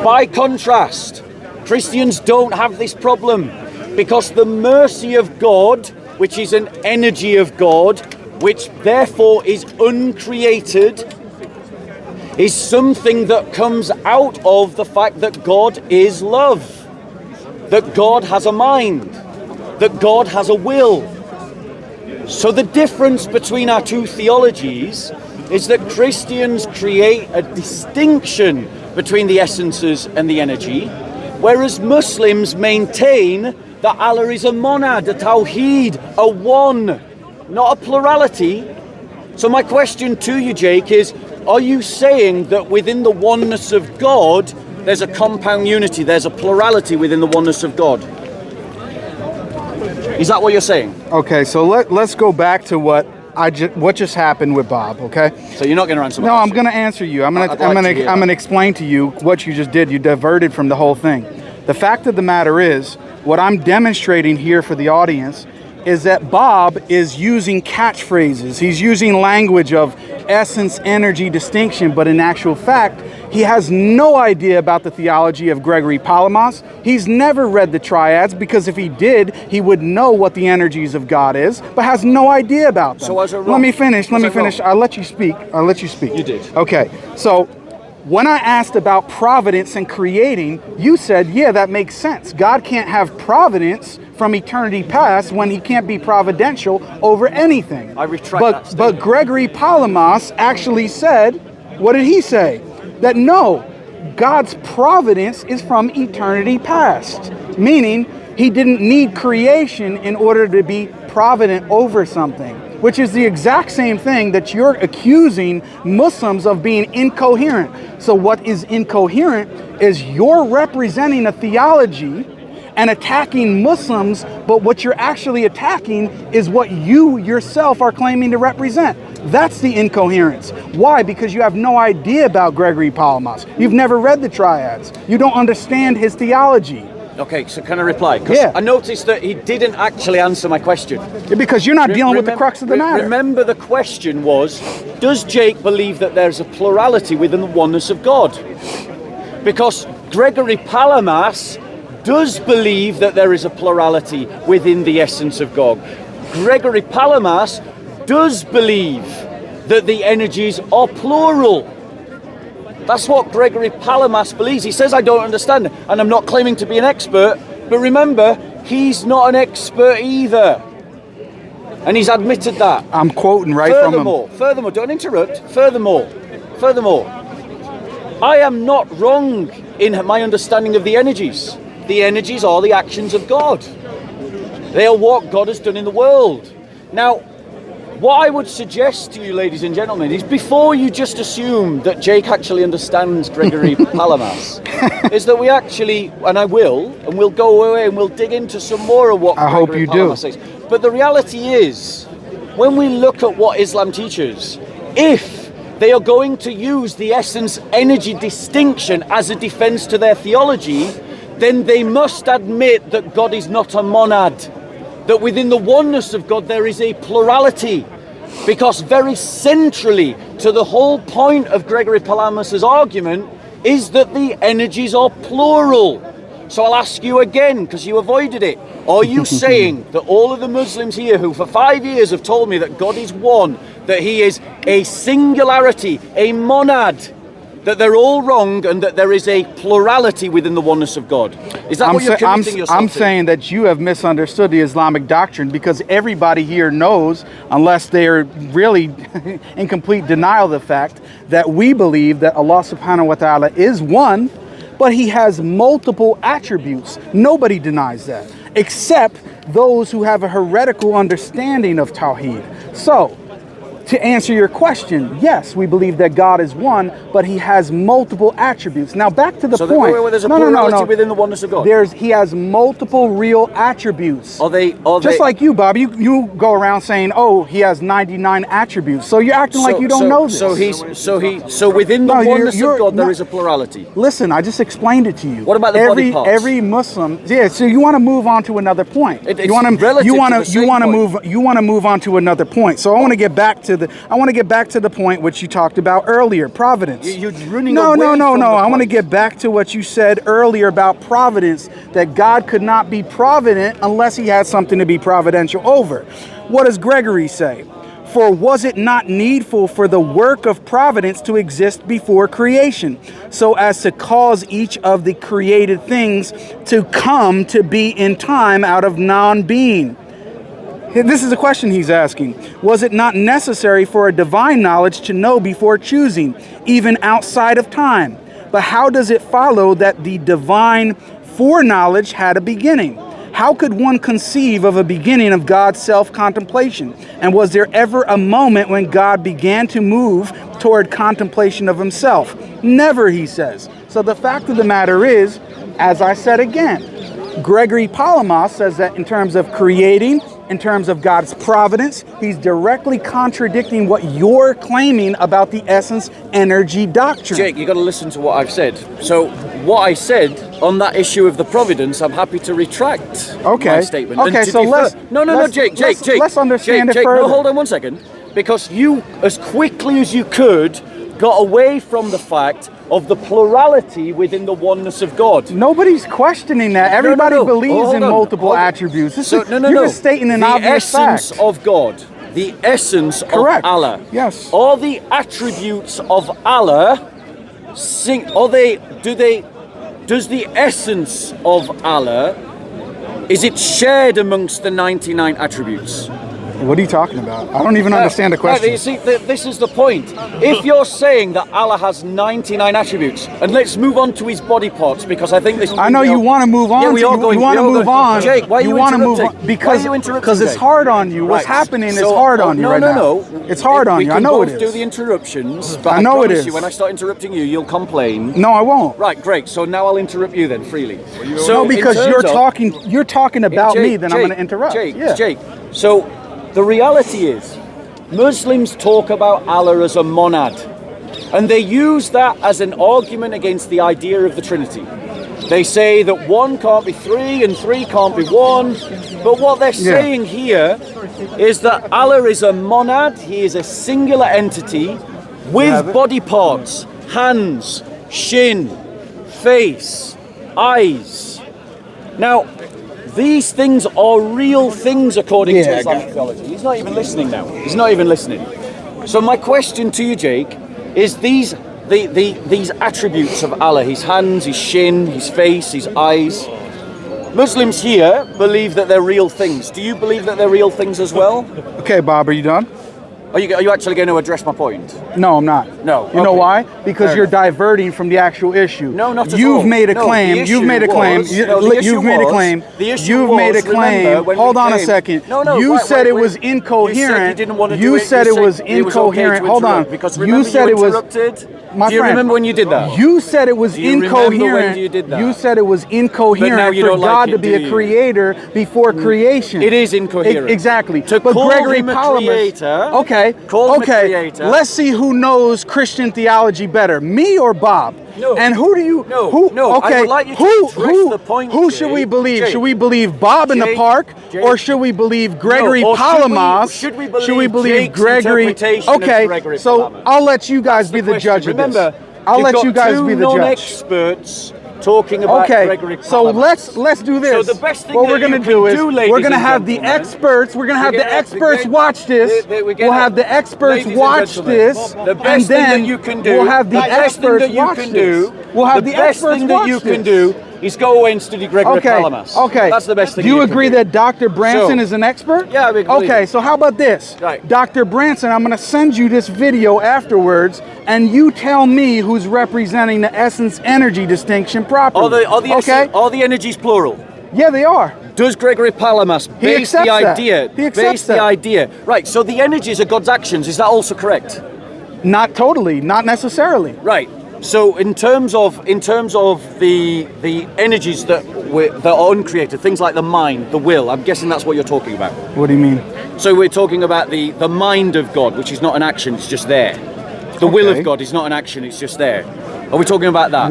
By contrast, Christians don't have this problem because the mercy of God, which is an energy of God, which therefore is uncreated, is something that comes out of the fact that God is love, that God has a mind, that God has a will. So the difference between our two theologies is that Christians create a distinction between the essences and the energy, whereas Muslims maintain that Allah is a monad, a tawheed, a one, not a plurality. So my question to you, Jake, is, are you saying that within the oneness of God, there's a compound unity, there's a plurality within the oneness of God? Is that what you're saying? Okay, so let's go back to what just happened with Bob, okay? So you're not going to answer my question? No, I'm going to answer you. I'm going to explain to you what you just did. You diverted from the whole thing. The fact of the matter is, what I'm demonstrating here for the audience is that Bob is using catchphrases. He's using language of essence, energy, distinction, but in actual fact, he has no idea about the theology of Gregory Palamas. He's never read the triads, because if he did, he would know what the energies of God is, but has no idea about them. So was I wrong? Let me finish. I'll let you speak. You did. Okay, so when I asked about providence and creating, you said, yeah, that makes sense. God can't have providence from eternity past when he can't be providential over anything. I retract that statement. But Gregory Palamas actually said, what did he say? That no, God's providence is from eternity past, meaning he didn't need creation in order to be provident over something, which is the exact same thing that you're accusing Muslims of being incoherent. So what is incoherent is you're representing a theology and attacking Muslims, but what you're actually attacking is what you yourself are claiming to represent. That's the incoherence. Why? Because you have no idea about Gregory Palamas. You've never read the triads. You don't understand his theology. Okay, so can I reply? Yeah. I noticed that he didn't actually answer my question. Because you're not dealing with the crux of the matter. Remember, the question was, does Jake believe that there's a plurality within the oneness of God? Because Gregory Palamas does believe that there is a plurality within the essence of God. Gregory Palamas does believe that the energies are plural. That's what Gregory Palamas believes. He says, I don't understand, and I'm not claiming to be an expert, but remember, he's not an expert either. And he's admitted that. I'm quoting right from him. Furthermore, don't interrupt. Furthermore, I am not wrong in my understanding of the energies. The energies are the actions of God. They are what God has done in the world. Now, what I would suggest to you, ladies and gentlemen, is before you just assume that Jake actually understands Gregory Palamas, is that we actually, and I will, and we'll go away and we'll dig into some more of what Gregory Palamas says. But the reality is, when we look at what Islam teaches, if they are going to use the essence-energy distinction as a defense to their theology, then they must admit that God is not a monad, that within the oneness of God there is a plurality, because very centrally to the whole point of Gregory Palamas' argument is that the energies are plural. So I'll ask you again, because you avoided it. Are you saying that all of the Muslims here who for 5 years have told me that God is one, that he is a singularity, a monad, that they're all wrong and that there is a plurality within the oneness of God? Is that what you're committing yourself to? I'm saying that you have misunderstood the Islamic doctrine, because everybody here knows, unless they're really in complete denial of the fact, that we believe that Allah subhanahu wa ta'ala is one, but he has multiple attributes. Nobody denies that, except those who have a heretical understanding of Tawheed. So, to answer your question, yes, we believe that God is one, but he has multiple attributes. Now back to the point. So there's a plurality within the oneness of God? He has multiple real attribits. Are they just like you, Bob, you go around saying, oh, he has 99 attributes. So you're acting like you don't know this. So within the oneness of God there is a plurality. Listen, I just explained it to you. What about the body parts? Every Muslim, yeah, so you want to move on to another point. You want to move on to another point. So I want to get back to back to the point which you talked about earlier, providence. You're running No, away no, no, from no. the I want to point. get back to what you said earlier about providence, that God could not be provident unless he had something to be providential over. What does Gregory say? For was it not needful for the work of providence to exist before creation, so as to cause each of the created things to come to be in time out of non-being? This is a question he's asking. Was it not necessary for a divine knowledge to know before choosing, even outside of time? But how does it follow that the divine foreknowledge had a beginning? How could one conceive of a beginning of God's self-contemplation? And was there ever a moment when God began to move toward contemplation of himself? Never, he says. So the fact of the matter is, as I said again, Gregory Palamas says that in terms of creating, in terms of God's providence, he's directly contradicting what you're claiming about the essence energy doctrine. Jake, you got to listen to what I've said. So what I said on that issue of the providence, I'm happy to retract my statement. Okay, so let's... Jake. Let's understand it Jake, further. no, hold on one second. Because you, as quickly as you could, got away from the fact of the plurality within the oneness of God. Nobody's questioning that. Everybody believes in multiple attributes. You're just stating an obvious fact. The essence of God, the essence of Allah. Yes. All the attributes of Allah does the essence of Allah, is it shared amongst the 99 attributes? What are you talking about? I don't even understand the question. You see, this is the point. If you're saying that Allah has 99 attributes, and let's move on to his body parts, because I think this... I know you want to move on. Yeah, we are going. You want to move on. Jake, why are you want to interrupting? move on because it's Jake? hard on you. What's happening is hard on you right now. No. It's hard on you. I know it is. We can both do the interruptions, but I know it is. you, when I start interrupting you, you'll complain. No, I won't. Right, great. So now I'll interrupt you then freely. No, because you're talking about me, then I'm going to interrupt. Jake. So the reality is, Muslims talk about Allah as a monad, and they use that as an argument against the idea of the Trinity. They say that one can't be three and three can't be one, but what they're saying here is that Allah is a monad, he is a singular entity with body parts, hands, shin, face, eyes. Now, these things are real things according to Islamic theology. He's not even listening now. He's not even listening. So my question to you, Jake, is these attributes of Allah, his hands, his shin, his face, his eyes, Muslims here believe that they're real things. Do you believe that they're real things as well? Okay, Bob, are you done? Are you actually going to address my point? No, I'm not. No. You know why? Because you're diverting from the actual issue. No, not at all. You've made a claim. You've made a claim. You've made a claim. You've made a claim. Hold on a second. You said it was incoherent. You said it was incoherent. Hold on. You said it was. Do you remember when you did that? You said it was incoherent. You said it was incoherent for God to be a creator before creation. It is incoherent. Exactly. But Gregory him a creator. Okay. Let's see who knows Christian theology better, me or Bob. No. And who do you? No. Okay. I would like you to address the point. Who should we believe? Jake. Should we believe Bob in the park, or should we believe Gregory Palamas? Should we believe Jake's Gregory? Interpretation of Gregory Palamas? I'll let you guys be the judge of this. Remember, I'll let you guys be the judge. Non-experts talking about Gregory Palamas. So let's do this. So the best thing what we're going to do is we're going to have the experts. We're going to have the experts watch this. We'll have the experts watch this, and then we'll have the experts watch this. We'll have the experts watch this. Is go away and study Gregory Palamas. Okay. That's the best thing. Do you agree that Dr. Branson is an expert? Yeah, we agree. Okay, so how about this? Right. Dr. Branson, I'm going to send you this video afterwards, and you tell me who's representing the essence energy distinction properly. Are the energies plural? Yeah, they are. Does Gregory Palamas base the idea? He accepts that. The idea. Right, so the energies are God's actions. Is that also correct? Not totally, not necessarily. Right. So in terms of the energies that are uncreated, things like the mind, the will, I'm guessing that's what you're talking about. What do you mean? So we're talking about the mind of God, which is not an action, it's just there. The will of God is not an action, it's just there. Are we talking about that?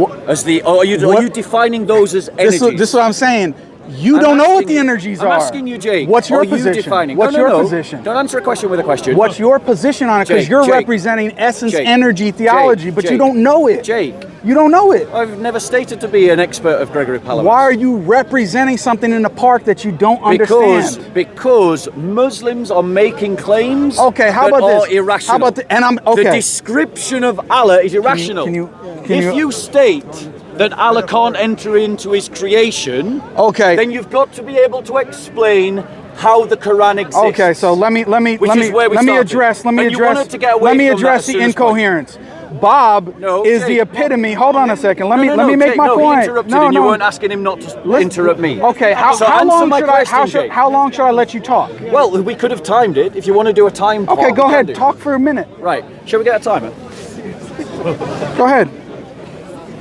Are you defining those as energies? This is what I'm saying. You don't know what the energies are. I'm asking you, Jake. What's your are position? You defining? What's no, your no. position? Don't answer a question with a question. What's your position on it? Because you're representing essence, energy, theology, but you don't know it. Jake. You don't know it. I've never stated to be an expert of Gregory Palamas. Why are you representing something in the park that you don't understand? Because Muslims are making claims how about are this? irrational. How about the description of Allah is irrational. If you state that Allah can't enter into his creation, then you've got to be able to explain how the Quran exists. Okay, so let me address the incoherence. Bob is the epitome. Hold on a second. Let me make my point. He interrupted and you weren't asking him not to interrupt me. Okay, how long should I let you talk? Well, we could have timed it if you want to do a time. Okay, go ahead. Talk for a minute. Right. Shall we get a timer? Go ahead.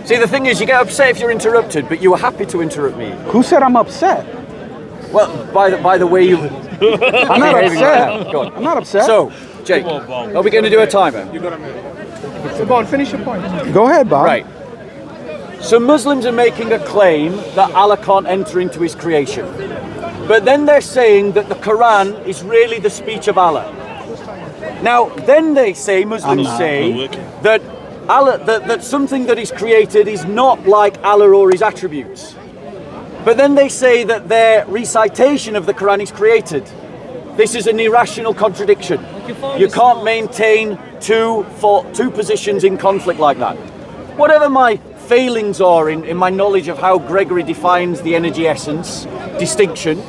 See, the thing is, you get upset if you're interrupted, but you were happy to interrupt me. Who said I'm upset? Well, by the way you... I'm not upset. Go on. I'm not upset. So, Jake, are we going to do a timer? So, Bob, finish your point. Go ahead, Bob. Right. So Muslims are making a claim that Allah can't enter into his creation. But then they're saying that the Quran is really the speech of Allah. Now, then Muslims say that Allah, that something that is created is not like Allah or his attributes. But then they say that their recitation of the Quran is created. This is an irrational contradiction. You can't maintain two positions in conflict like that. Whatever my failings are in my knowledge of how Gregory defines the energy essence distinction,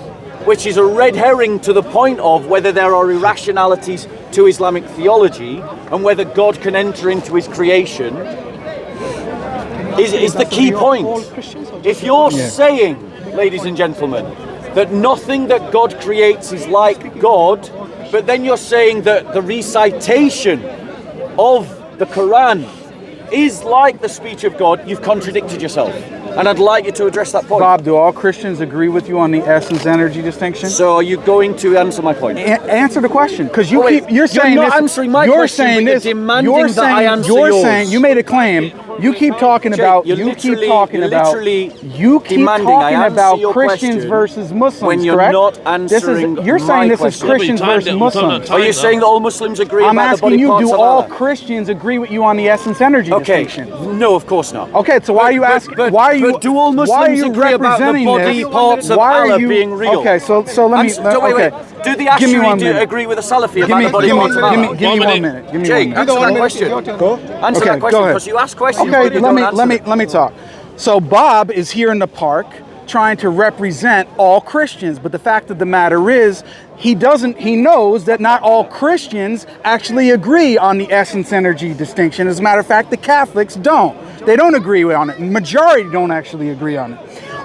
which is a red herring to the point of whether there are irrationalities to Islamic theology and whether God can enter into his creation, is the key point. If you're saying, ladies and gentlemen, that nothing that God creates is like God, but then you're saying that the recitation of the Quran is like the speech of God, you've contradicted yourself. And I'd like you to address that point. Bob, do all Christians agree with you on the essence energy distinction? So are you going to answer my point? Answer the question, because you're saying you're not answering my question. You're demanding that I answer yours. You made a claim. You keep talking about Christians versus Muslims. When you're correct? not answering you're saying this is Christians versus Muslims. Are you saying that all Muslims agree I'm about the body asking you, parts do of all Allah? Christians agree with you on the essence energy distinction? No, of course not. Okay, so why are you asking? But do all Muslims agree about the body parts of Allah being real? Okay, so let me. Wait. Do the Ash'ari agree with the Salafi about the body parts of Allah? Give me 1 minute. Jake, answer that question. Answer that question, because you ask questions. Okay, let me talk. So Bob is here in the park trying to represent all Christians, but the fact of the matter is he knows that not all Christians actually agree on the essence energy distinction. As a matter of fact, the Catholics don't. They don't agree on it. Majority don't actually agree on it.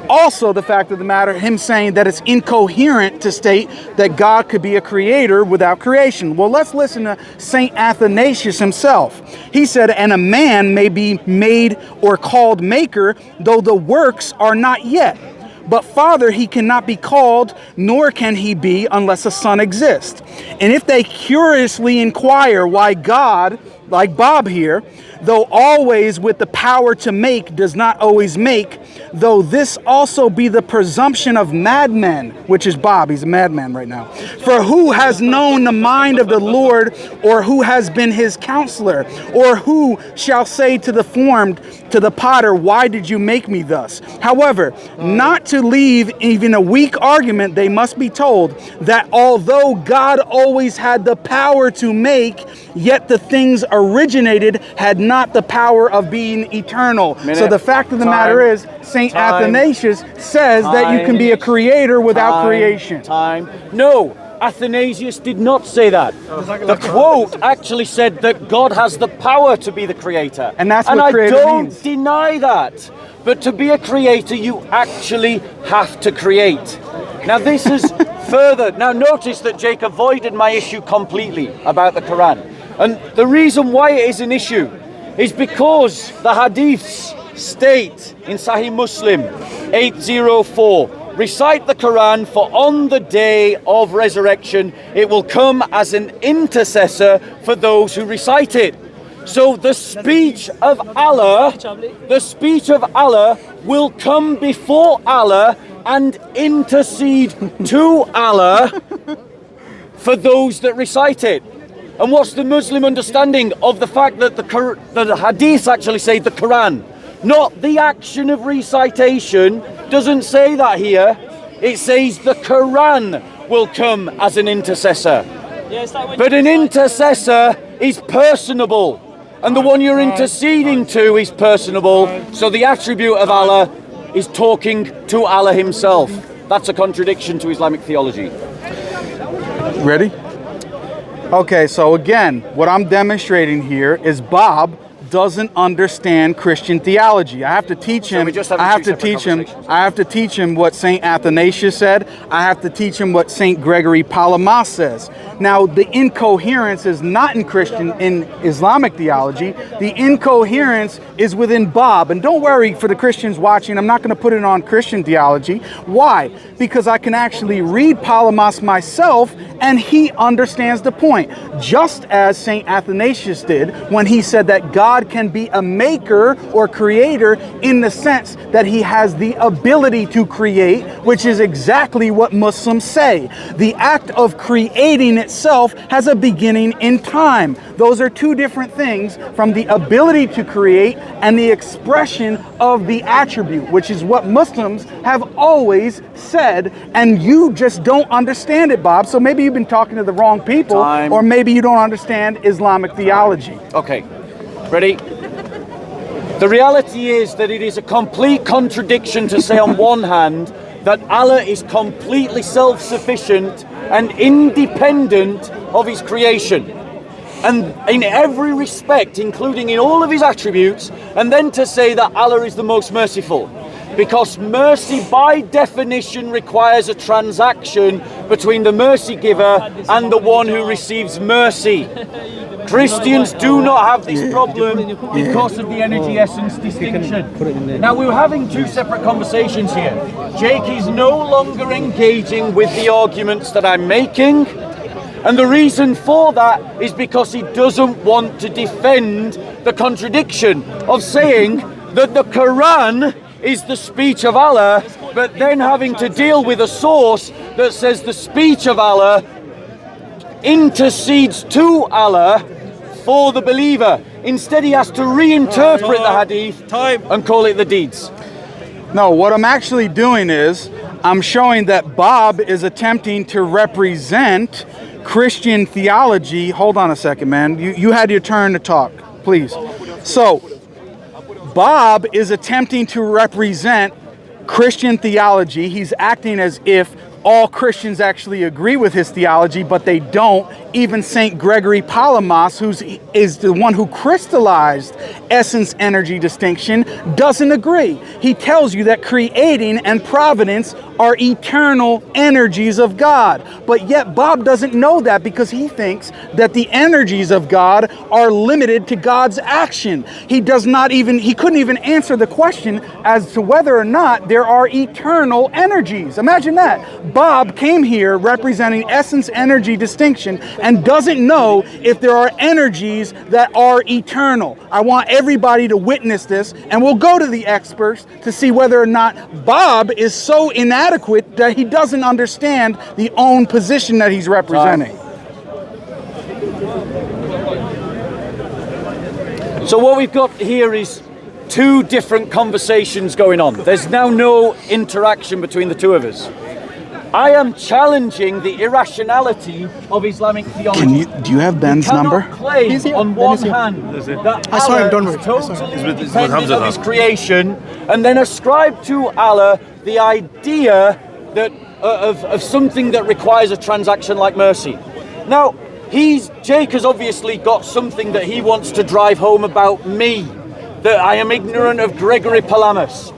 Also, the fact of the matter, him saying that it's incoherent to state that God could be a creator without creation. Well, let's listen to Saint Athanasius himself. He said, and a man may be made or called maker, though the works are not yet. But father he cannot be called, nor can he be unless a son exists. And if they curiously inquire why God, like Bob here, though always with the power to make, does not always make, though this also be the presumption of madmen, which is Bob, he's a madman right now. For who has known the mind of the Lord, or who has been his counselor, or who shall say to the formed, to the potter, why did you make me thus? However, not to leave even a weak argument, they must be told that although God always had the power to make, yet the things originated had not the power of being eternal. So the fact of the matter is, Saint Athanasius says that you can be a creator without creation. No, Athanasius did not say that. The quote actually said that God has the power to be the creator. And that's what creator means. I don't deny that. But to be a creator, you actually have to create. Now this is further. Now notice that Jake avoided my issue completely about the Quran. And the reason why it is an issue is because the hadiths state in Sahih Muslim 804, recite the Quran, for on the day of resurrection it will come as an intercessor for those who recite it. So the speech of Allah will come before Allah and intercede to Allah for those that recite it. And what's the Muslim understanding of the fact that the hadiths actually say the Quran? Not the action of recitation, doesn't say that here. It says the Quran will come as an intercessor. But an intercessor is personable, and the one you're interceding to is personable. So the attribute of Allah is talking to Allah himself. That's a contradiction to Islamic theology. Ready? Okay, so again, what I'm demonstrating here is Bob doesn't understand Christian theology. I have to teach him. I have to teach him what Saint Athanasius said. I have to teach him what Saint Gregory Palamas says. Now, the incoherence is not in Islamic theology. The incoherence is within Bob. And don't worry, for the Christians watching, I'm not going to put it on Christian theology. Why? Because I can actually read Palamas myself, and he understands the point. Just as Saint Athanasius did when he said that God can be a maker or creator in the sense that he has the ability to create, which is exactly what Muslims say. The act of creating itself has a beginning in time. Those are two different things, from the ability to create and the expression of the attribute, which is what Muslims have always said, and you just don't understand it, Bob. So maybe you've been talking to the wrong people, or maybe you don't understand Islamic theology. Okay. Ready? The reality is that it is a complete contradiction to say on one hand that Allah is completely self-sufficient and independent of his creation, and in every respect, including in all of his attributes, and then to say that Allah is the most merciful. Because mercy by definition requires a transaction between the mercy giver and the one who receives mercy. Christians do not have this problem because of the energy essence distinction. Now, we're having two separate conversations here. Jake is no longer engaging with the arguments that I'm making, and the reason for that is because he doesn't want to defend the contradiction of saying that the Quran is the speech of Allah, but then having to deal with a source that says the speech of Allah intercedes to Allah for the believer. Instead, he has to reinterpret the hadith and call it the deeds. No, what I'm actually doing is I'm showing that Bob is attempting to represent Christian theology. Hold on a second, man. You had your turn to talk, please. So Bob is attempting to represent Christian theology. He's acting as if all Christians actually agree with his theology, but they don't. Even Saint Gregory Palamas, who is the one who crystallized essence energy distinction, doesn't agree. He tells you that creating and providence are eternal energies of God. But yet Bob doesn't know that, because he thinks that the energies of God are limited to God's action. He couldn't even answer the question as to whether or not there are eternal energies. Imagine that. Bob came here representing essence energy distinction and doesn't know if there are energies that are eternal. I want everybody to witness this, and we'll go to the experts to see whether or not Bob is so inadequate that he doesn't understand the own position that he's representing. So what we've got here is two different conversations going on. There's now no interaction between the two of us. I am challenging the irrationality of Islamic theology. Do you have Ben's number? Claim on one hand that Allah is totally independent of his creation, and then ascribe to Allah the idea that of something that requires a transaction like mercy. Now, Jake has obviously got something that he wants to drive home about me, that I am ignorant of Gregory Palamas.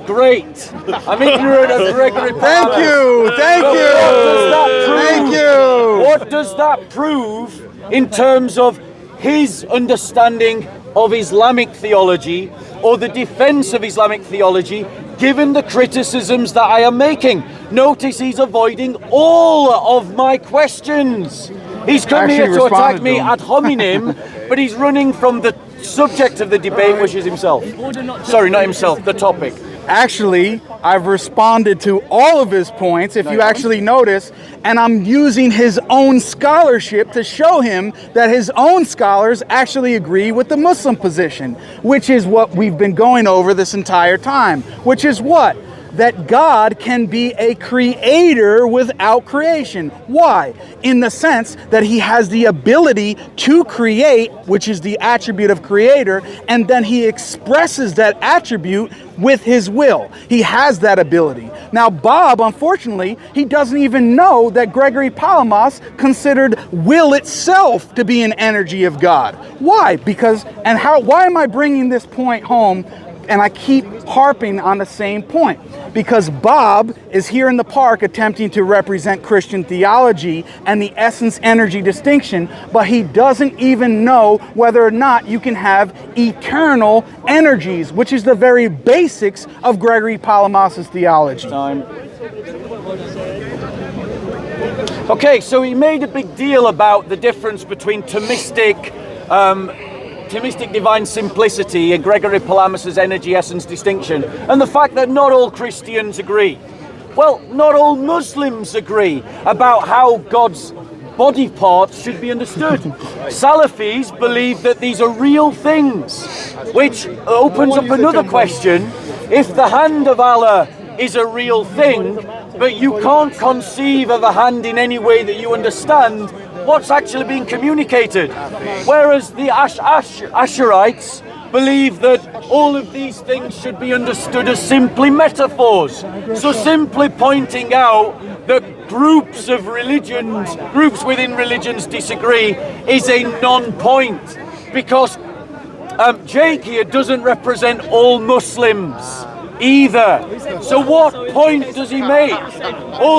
Great. I'm ignorant of Gregory Palamas. Thank you. What does that prove in terms of his understanding of Islamic theology, or the defense of Islamic theology, given the criticisms that I am making? Notice he's avoiding all of my questions. He's come here to attack me ad hominem, but he's running from the subject of the debate, which is himself. Sorry, not himself, the topic. Actually, I've responded to all of his points, if you actually notice, and I'm using his own scholarship to show him that his own scholars actually agree with the Muslim position, which is what we've been going over this entire time, which is what? That God can be a creator without creation. Why? In the sense that he has the ability to create, which is the attribute of creator, and then he expresses that attribute with his will. He has that ability. Now, Bob, unfortunately, he doesn't even know that Gregory Palamas considered will itself to be an energy of God. Why? Why am I bringing this point home? And I keep harping on the same point, because Bob is here in the park attempting to represent Christian theology and the essence-energy distinction, but he doesn't even know whether or not you can have eternal energies, which is the very basics of Gregory Palamas's theology. Okay, so he made a big deal about the difference between Thomistic divine simplicity and Gregory Palamas's energy essence distinction, and the fact that not all Christians agree. Well, not all Muslims agree about how God's body parts should be understood. Salafis believe that these are real things, which opens up another question. If the hand of Allah is a real thing, but you can't conceive of a hand in any way that you understand, what's actually being communicated? Whereas the Asherites believe that all of these things should be understood as simply metaphors. So simply pointing out that groups within religions disagree is a non-point, because Jake here doesn't represent all Muslims either. So what point does he make?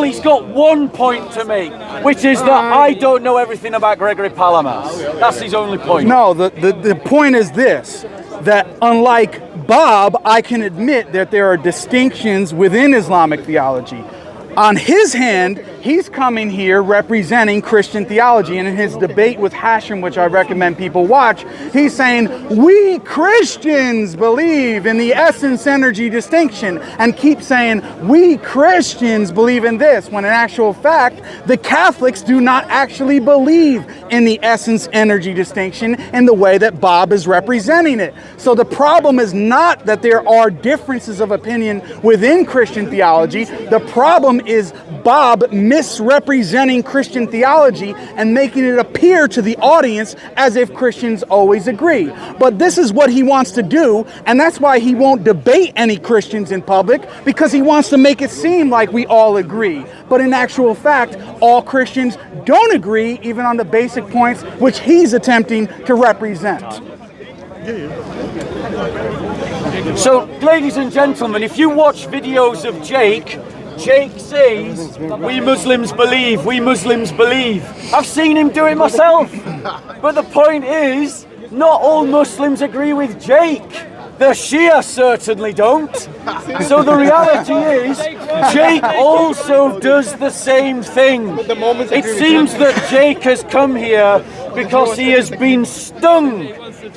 He's got one point to make, which is that I don't know everything about Gregory Palamas. That's his only point. No, the point is this, that unlike Bob, I can admit that there are distinctions within Islamic theology. On his hand, he's coming here representing Christian theology, and in his debate with Hashem, which I recommend people watch, he's saying, we Christians believe in the essence-energy distinction, and keep saying, we Christians believe in this, when in actual fact, the Catholics do not actually believe in the essence-energy distinction in the way that Bob is representing it. So the problem is not that there are differences of opinion within Christian theology. The problem is Bob misrepresenting Christian theology and making it appear to the audience as if Christians always agree. But this is what he wants to do, and that's why he won't debate any Christians in public, because he wants to make it seem like we all agree. But in actual fact, all Christians don't agree, even on the basic points which he's attempting to represent. So, ladies and gentlemen, if you watch videos of Jake says, we Muslims believe, we Muslims believe. I've seen him do it myself. But the point is, not all Muslims agree with Jake. The Shia certainly don't. So the reality is, Jake also does the same thing. It seems that Jake has come here because he has been stung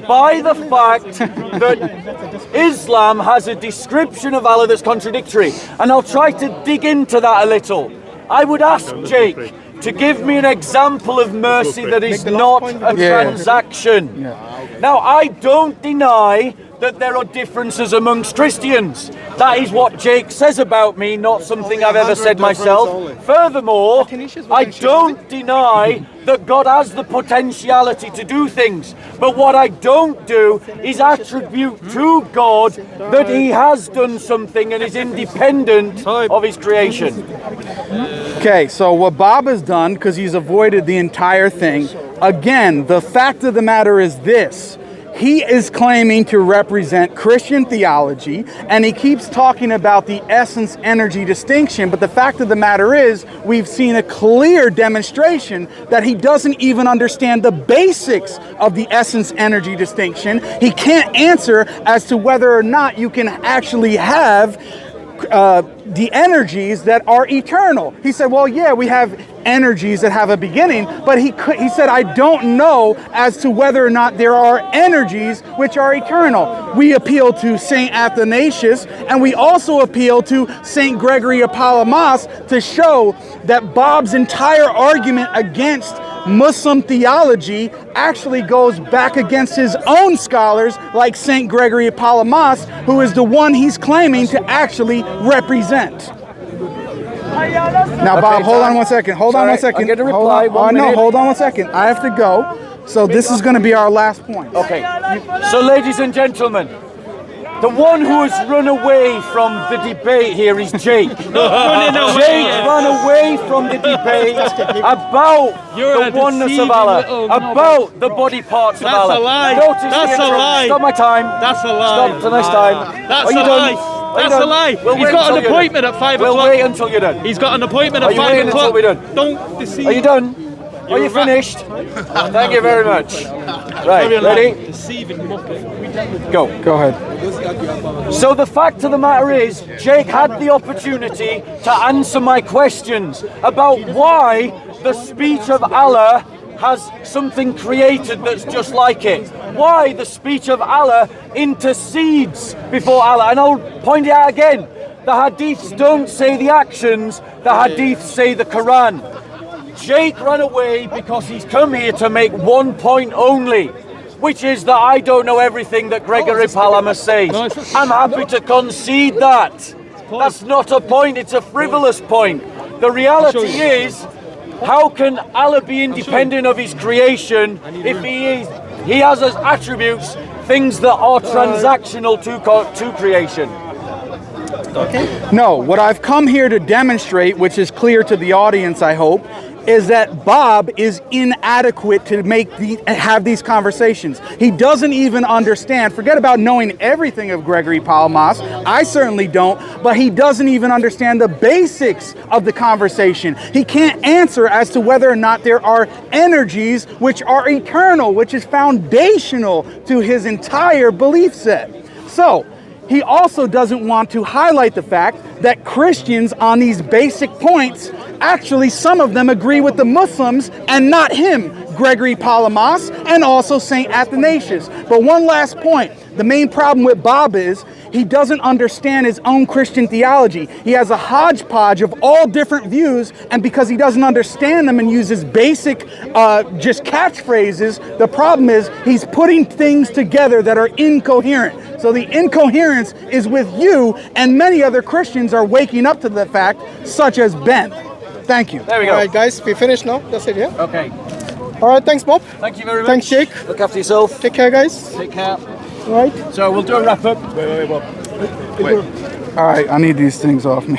by the fact that Islam has a description of Allah that's contradictory. And I'll try to dig into that a little. I would ask Jake to give me an example of mercy that is not a transaction. Now, I don't deny that there are differences amongst Christians. That is what Jake says about me, not something I've ever said myself. Furthermore, I don't deny that God has the potentiality to do things. But what I don't do is attribute to God that he has done something and is independent of his creation. Okay, so what Bob has done, because he's avoided the entire thing, again, the fact of the matter is this. He is claiming to represent Christian theology, and he keeps talking about the essence-energy distinction, but the fact of the matter is, we've seen a clear demonstration that he doesn't even understand the basics of the essence-energy distinction. He can't answer as to whether or not you can actually have the energies that are eternal. He said, well, yeah, we have energies that have a beginning, but he said, I don't know as to whether or not there are energies which are eternal. We appeal to St. Athanasius, and we also appeal to St. Gregory of Palamas to show that Bob's entire argument against Muslim theology actually goes back against his own scholars like St. Gregory of Palamas, who is the one he's claiming to actually represent. Now, Bob, hold on one second. Hold on one second. I'm going to reply. No, hold on one second. I have to go. So this is going to be our last point. Okay. So, ladies and gentlemen, the one who has run away from the debate here is Jake. Jake ran away from the debate about the oneness of Allah, about the body parts of Allah. That's a lie. Notice That's a lie. Stop my time. That's a lie. Stop the next time. That's a lie. That's a lie. He's got an appointment at 5 o'clock. We'll wait until you're done. He's got an appointment at 5 Are you waiting o'clock. until we're done? Don't deceive. Are you done? Are you finished? Thank you very much. Right, ready? Deceiving muppet. Go. Go ahead. So the fact of the matter is, Jake had the opportunity to answer my questions about why the speech of Allah has something created that's just like it. Why the speech of Allah intercedes before Allah. And I'll point it out again. The hadiths don't say the actions, the hadiths say the Quran. Jake ran away because he's come here to make one point only, which is that I don't know everything that Gregory Palamas says. I'm happy to concede that. That's not a point, it's a frivolous point. The reality is, how can Allah be independent of his creation if he has as attributes things that are transactional to creation? No, what I've come here to demonstrate, which is clear to the audience, I hope, is that Bob is inadequate to have these conversations. He doesn't even understand. Forget about knowing everything of Gregory Palamas. I certainly don't, but he doesn't even understand the basics of the conversation. He can't answer as to whether or not there are energies which are eternal, which is foundational to his entire belief set. So, he also doesn't want to highlight the fact that Christians on these basic points, actually some of them agree with the Muslims and not him, Gregory Palamas, and also St. Athanasius. But one last point. The main problem with Bob is he doesn't understand his own Christian theology. He has a hodgepodge of all different views, and because he doesn't understand them and uses basic just catchphrases, the problem is he's putting things together that are incoherent. So the incoherence is with you, and many other Christians are waking up to the fact, such as Ben. Thank you. There we go. All right, guys, we finished now. That's it, yeah? Okay. All right, thanks, Bob. Thank you very much. Thanks, Jake. Look after yourself. Take care, guys. Take care. All right. So we'll do a wrap up. Wait, Bob. Wait. All right, I need these things off me.